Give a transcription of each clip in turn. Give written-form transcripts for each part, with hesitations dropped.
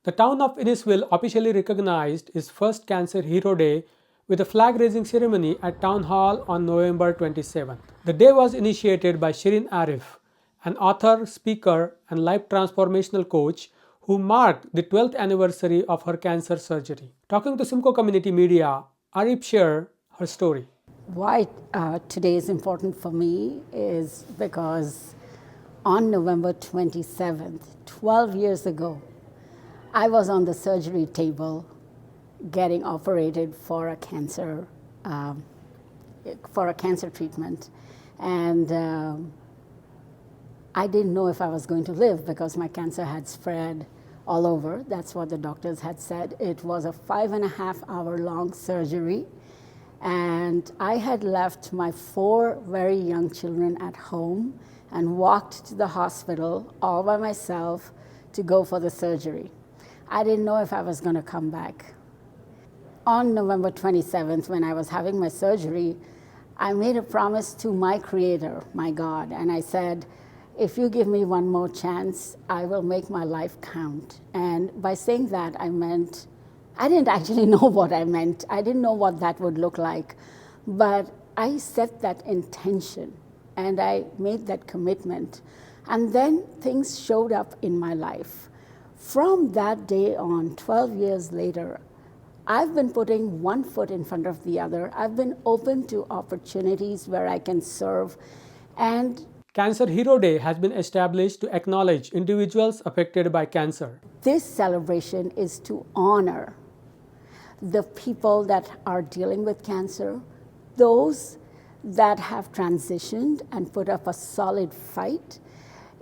The town of Innisfil officially recognized its first Cancer Hero Day with a flag-raising ceremony at Town Hall on November 27th. The day was initiated by Shirin Ariff, an author, speaker, and life transformational coach who marked the 12th anniversary of her cancer surgery. Talking to Simcoe Community Media, Ariff shared her story. Why today is important for me is because on November 27th, 12 years ago, I was on the surgery table getting operated for a cancer treatment, and I didn't know if I was going to live because my cancer had spread all over. That's what the doctors had said. It was a 5.5 hour long surgery, and I had left my 4 very young children at home and walked to the hospital all by myself to go for the surgery. I didn't know if I was going to come back. On November 27th, when I was having my surgery, I made a promise to my Creator, my God, and I said, if you give me one more chance, I will make my life count. And by saying that, I meant, I didn't actually know what I meant. I didn't know what that would look like. But I set that intention and I made that commitment. And then things showed up in my life. From that day on, 12 years later, I've been putting one foot in front of the other. I've been open to opportunities where I can serve. And Cancer Hero Day has been established to acknowledge individuals affected by cancer. this celebration is to honor the people that are dealing with cancer, those that have transitioned and put up a solid fight.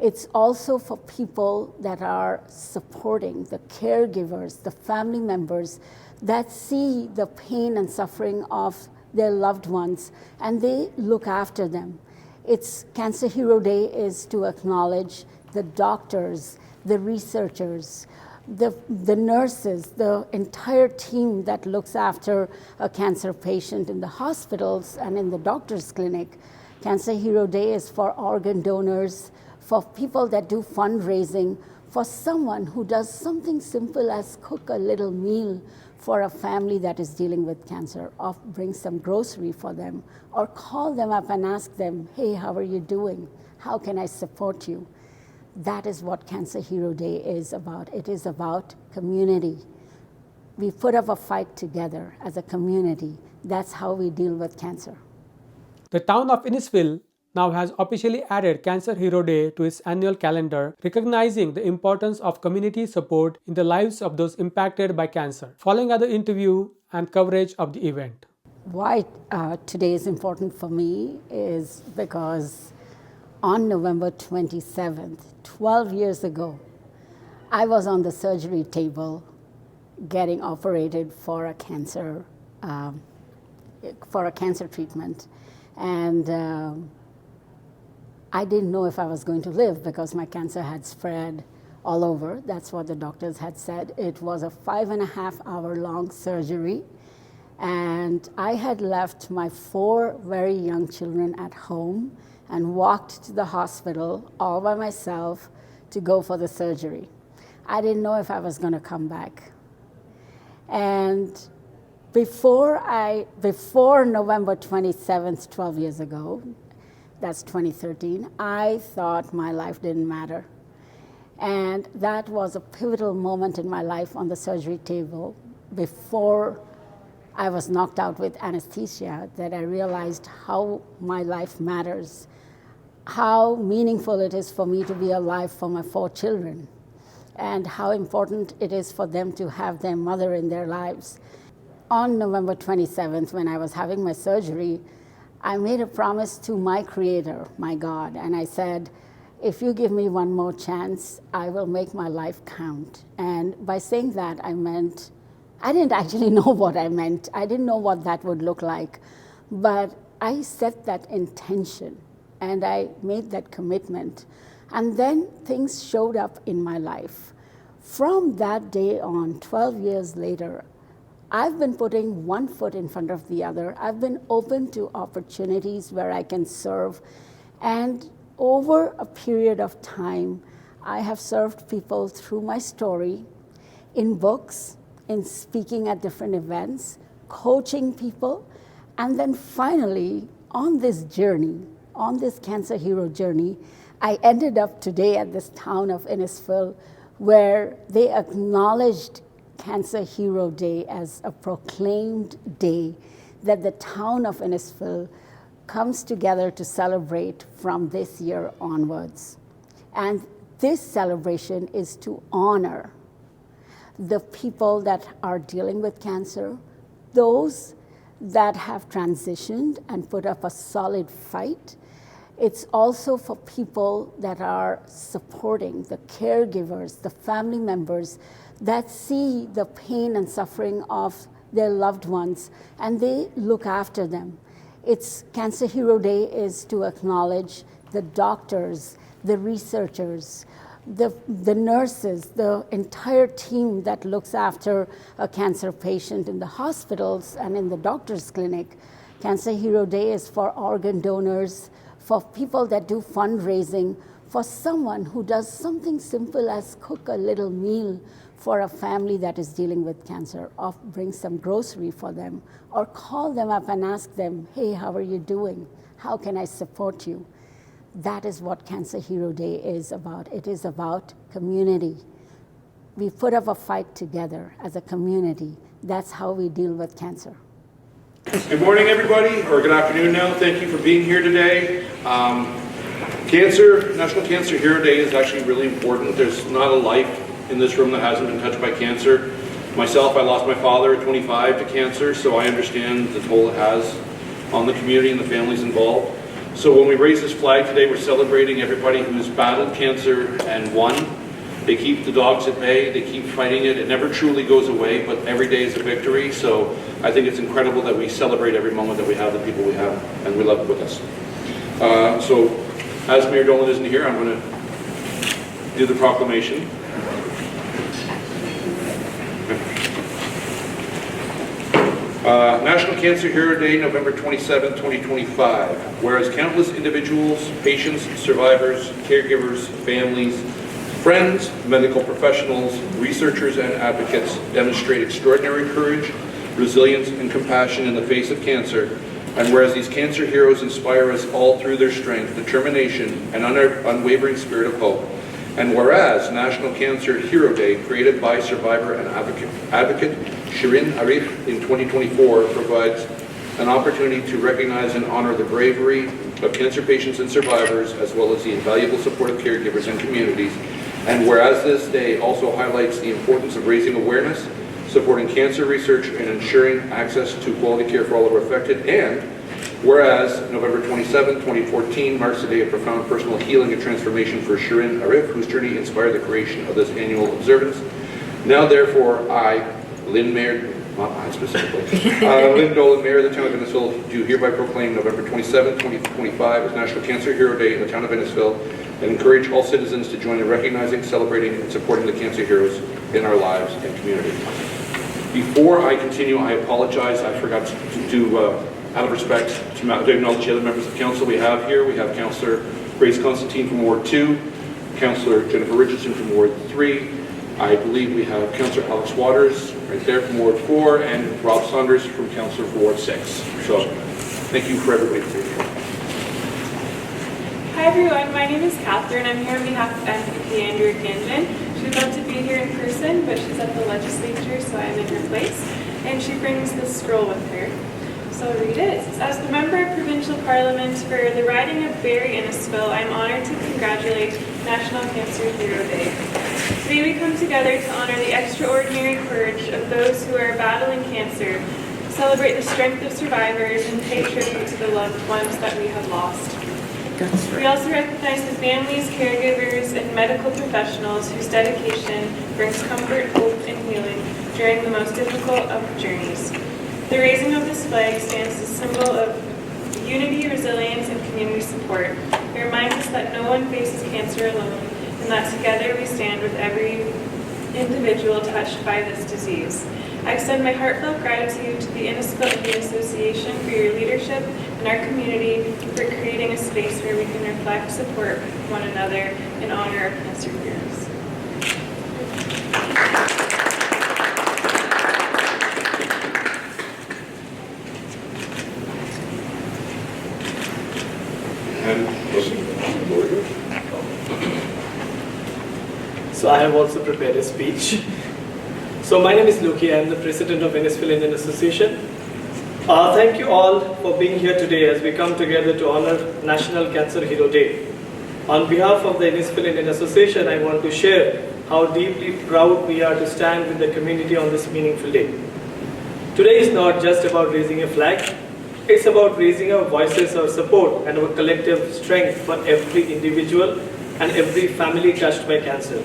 It's also for people that are supporting, the caregivers, the family members that see the pain and suffering of their loved ones and they look after them. It's Cancer Hero Day is to acknowledge the doctors, the researchers, the nurses, the entire team that looks after a cancer patient in the hospitals and in the doctor's clinic. Cancer Hero Day is for organ donors, for people that do fundraising, for someone who does something simple as cook a little meal for a family that is dealing with cancer, or bring some grocery for them, or call them up and ask them, hey, how are you doing? How can I support you? That is what Cancer Hero Day is about. It is about community. We put up a fight together as a community. That's how we deal with cancer. The town of Innisfil now has officially added Cancer Hero Day to its annual calendar, recognizing the importance of community support in the lives of those impacted by cancer. Following are the interview and coverage of the event. Why today is important for me is because on November 27th, 12 years ago, I was on the surgery table getting operated for a cancer treatment, and I didn't know if I was going to live because my cancer had spread all over. That's what the doctors had said. It was a 5.5 hour long surgery, and I had left my 4 very young children at home and walked to the hospital all by myself to go for the surgery. I didn't know if I was going to come back. And before November 27th, 12 years ago, that's 2013, I thought my life didn't matter. And that was a pivotal moment in my life on the surgery table before I was knocked out with anesthesia that I realized how my life matters, how meaningful it is for me to be alive for my 4 children, and how important it is for them to have their mother in their lives. On November 27th, when I was having my surgery, I made a promise to my Creator, my God, and I said, if you give me one more chance, I will make my life count. And by saying that, I meant, I didn't actually know what I meant. I didn't know what that would look like. But I set that intention and I made that commitment. And then things showed up in my life. From that day on, 12 years later, I've been putting one foot in front of the other. I've been open to opportunities where I can serve. And over a period of time, I have served people through my story in books, in speaking at different events, coaching people, and then finally, on this journey, on this cancer hero journey, I ended up today at this town of Innisfil, where they acknowledged Cancer Hero Day as a proclaimed day that the town of Innisfil comes together to celebrate from this year onwards. And this celebration is to honor the people that are dealing with cancer, those that have transitioned and put up a solid fight. It's also for people that are supporting, the caregivers, the family members that see the pain and suffering of their loved ones, and they look after them. It's Cancer Hero Day is to acknowledge the doctors, the researchers, the nurses, the entire team that looks after a cancer patient in the hospitals and in the doctor's clinic. Cancer Hero Day is for organ donors, for people that do fundraising, for someone who does something simple as cook a little meal for a family that is dealing with cancer, or bring some grocery for them, or call them up and ask them, hey, how are you doing? How can I support you? That is what Cancer Hero Day is about. It is about community. We put up a fight together as a community. That's how we deal with cancer. Good morning, everybody, or good afternoon now. Thank you for being here today. National Cancer Hero Day is actually really important. There's not a life in this room that hasn't been touched by cancer. Myself, I lost my father at 25 to cancer, so I understand the toll it has on the community and the families involved. So when we raise this flag today, we're celebrating everybody who's battled cancer and won. They keep the dogs at bay, they keep fighting it. It never truly goes away, but every day is a victory. So I think it's incredible that we celebrate every moment that we have, the people we have, and we love with us. So as Mayor Dolan isn't here, I'm going to do the proclamation. National Cancer Hero Day, November 27, 2025. Whereas countless individuals, patients, survivors, caregivers, families, friends, medical professionals, researchers, and advocates demonstrate extraordinary courage, resilience, and compassion in the face of cancer, and whereas these cancer heroes inspire us all through their strength, determination, and unwavering spirit of hope, and whereas National Cancer Hero Day, created by survivor and advocate Shirin Ariff in 2024, provides an opportunity to recognize and honor the bravery of cancer patients and survivors, as well as the invaluable support of caregivers and communities. And whereas this day also highlights the importance of raising awareness, supporting cancer research, and ensuring access to quality care for all who are affected, and whereas November 27, 2014 marks a day of profound personal healing and transformation for Shirin Ariff, whose journey inspired the creation of this annual observance. Now therefore, I, Lynn Mayor, not I specifically, Lynn Dolan, Mayor of the Town of Innisfil, do hereby proclaim November 27, 2025 as National Cancer Hero Day in the Town of Innisfil, and encourage all citizens to join in recognizing, celebrating, and supporting the cancer heroes in our lives and community. Before I continue, I apologize. I forgot to do, out of respect, to acknowledge the other members of council we have here. We have Councillor Grace Constantine from Ward 2, Councillor Jennifer Richardson from Ward 3. I believe we have Councillor Alex Waters right there from Ward 4, and Rob Saunders from Councillor for Ward 6. So thank you for everybody for being here. Hi everyone, my name is Catherine. I'm here on behalf of MPP Andrea Ganjan. She'd love to be here in person, but she's at the legislature, so I'm in her place. And she brings this scroll with her. So I'll read it. It says, as the member of Provincial Parliament for the riding of Barrie-Innisfil, I'm honoured to congratulate National Cancer Hero Day. Today we come together to honour the extraordinary courage of those who are battling cancer, celebrate the strength of survivors, and pay tribute to the loved ones that we have lost. We also recognize the families, caregivers, and medical professionals whose dedication brings comfort, hope, and healing during the most difficult of journeys. The raising of this flag stands as a symbol of unity, resilience, and community support. It reminds us that no one faces cancer alone, and that together we stand with every individual touched by this disease. I extend my heartfelt gratitude to the Innisfil Indian Association for your leadership in our community and for creating a space where we can reflect, support one another, and honor our cancer heroes. also prepared a speech. So my name is Luki. I am the president of Innisfil Indian Association. Thank you all for being here today as we come together to honor National Cancer Hero Day. On behalf of the Innisfil Indian Association, I want to share how deeply proud we are to stand with the community on this meaningful day. Today is not just about raising a flag, it's about raising our voices, our support, and our collective strength for every individual and every family touched by cancer.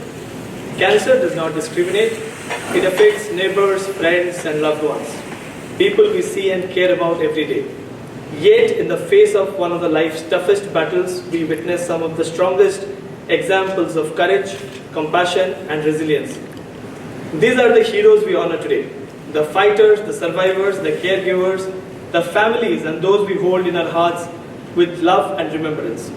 Cancer does not discriminate. It affects neighbors, friends, and loved ones, people we see and care about every day. Yet, in the face of one of the life's toughest battles, we witness some of the strongest examples of courage, compassion, and resilience. These are the heroes we honor today. The fighters, the survivors, the caregivers, the families, and those we hold in our hearts with love and remembrance.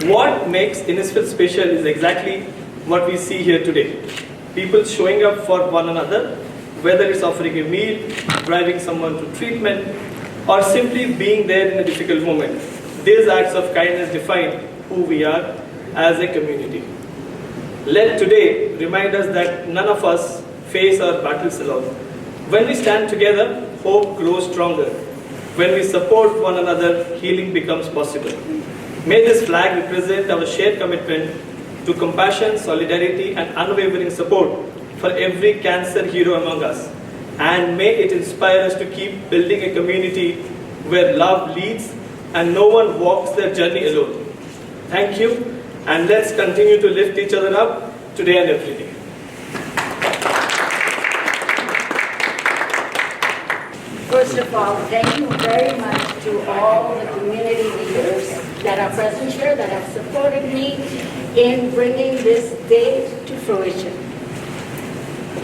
What makes Innisfil special is exactly what we see here today. People showing up for one another, whether it's offering a meal, driving someone to treatment, or simply being there in a difficult moment. These acts of kindness define who we are as a community. Let today remind us that none of us face our battles alone. When we stand together, hope grows stronger. When we support one another, healing becomes possible. May this flag represent our shared commitment to compassion, solidarity, and unwavering support for every cancer hero among us. And may it inspire us to keep building a community where love leads and no one walks their journey alone. Thank you, and let's continue to lift each other up today and every day. First of all, thank you very much to all the community leaders that are present here, that have supported me in bringing this day to fruition.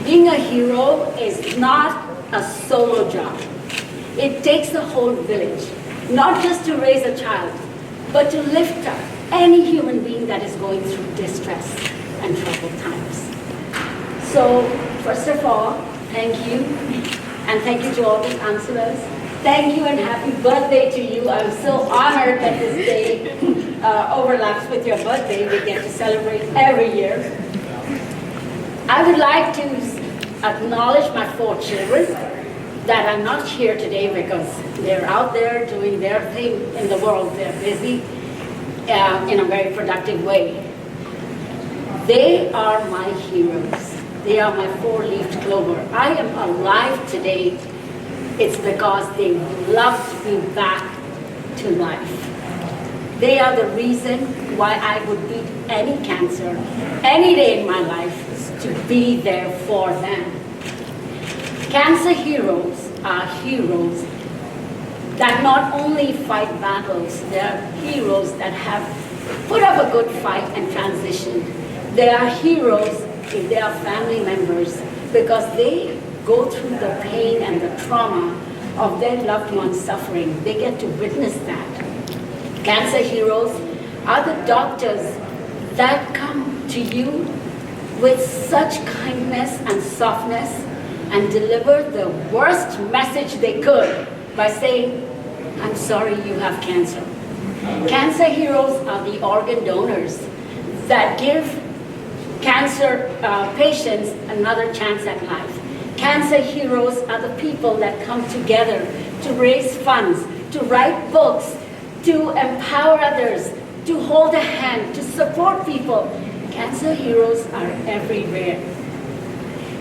Being a hero is not a solo job. It takes the whole village, not just to raise a child, but to lift up any human being that is going through distress and troubled times. So, first of all, thank you. And thank you to all the counselors. Thank you and happy birthday to you. I'm so honored that this day overlaps with your birthday. We get to celebrate every year. I would like to acknowledge my 4 children that are not here today because they're out there doing their thing in the world. They're busy in a very productive way. They are my heroes. They are my 4-leafed clover. I am alive today. It's because they loved me back to life. They are the reason why I would beat any cancer any day in my life to be there for them. Cancer heroes are heroes that not only fight battles, they are heroes that have put up a good fight and transitioned. They are heroes if they are family members because they go through the pain and the trauma of their loved ones suffering. They get to witness that. Cancer heroes are the doctors that come to you with such kindness and softness and deliver the worst message they could by saying, "I'm sorry you have cancer." Cancer heroes are the organ donors that give cancer patients another chance at life. Cancer heroes are the people that come together to raise funds, to write books, to empower others, to hold a hand, to support people. Cancer heroes are everywhere.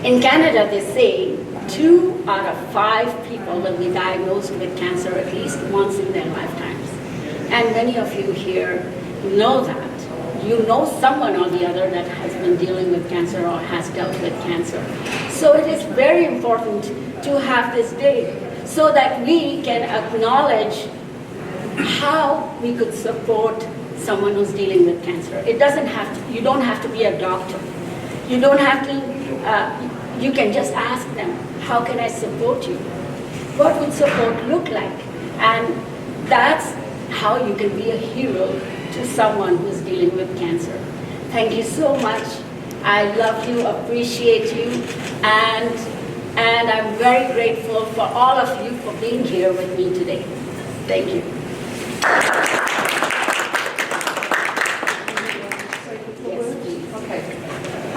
In Canada, they say 2 out of 5 people will be diagnosed with cancer at least once in their lifetimes. And many of you here know that. You know someone or the other that has been dealing with cancer or has dealt with cancer. So it is very important to have this day so that we can acknowledge how we could support someone who's dealing with cancer. It doesn't have to, you don't have to be a doctor. You don't have to, you can just ask them, how can I support you? What would support look like? And that's how you can be a hero to someone who's dealing with cancer. Thank you so much. I love you, appreciate you, and I'm very grateful for all of you for being here with me today. Thank you. Okay.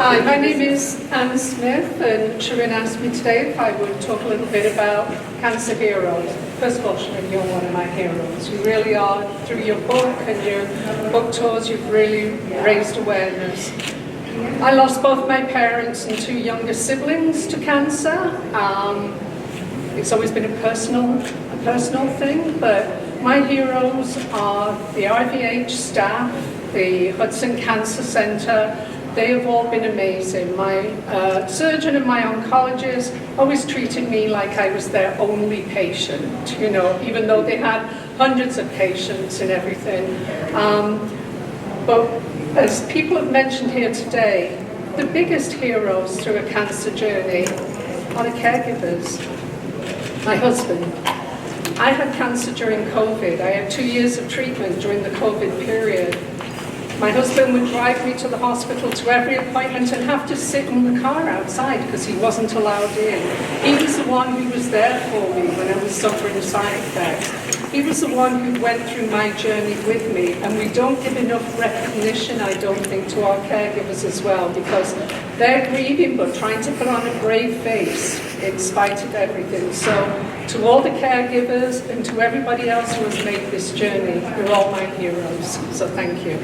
Hi, my name is Anne Smith, and Shirin asked me today if I would talk a little bit about cancer heroes. First of all, Shirin, you're one of my heroes. You really are. Through your book and your book tours, you've really raised awareness. I lost both my parents and two younger siblings to cancer. It's always been a personal thing, but my heroes are the RVH staff, the Hudson Cancer Center. They have all been amazing. My surgeon and my oncologist always treated me like I was their only patient, you know, even though they had hundreds of patients and everything. But as people have mentioned here today, the biggest heroes through a cancer journey are the caregivers. My husband. I had cancer during COVID. I had 2 years of treatment during the COVID period. My husband would drive me to the hospital to every appointment and have to sit in the car outside because he wasn't allowed in. He was the one who was there for me when I was suffering side effects. He was the one who went through my journey with me, and we don't give enough recognition, I don't think, to our caregivers as well, because they're grieving but trying to put on a brave face in spite of everything. So to all the caregivers and to everybody else who has made this journey, you're all my heroes. So thank you.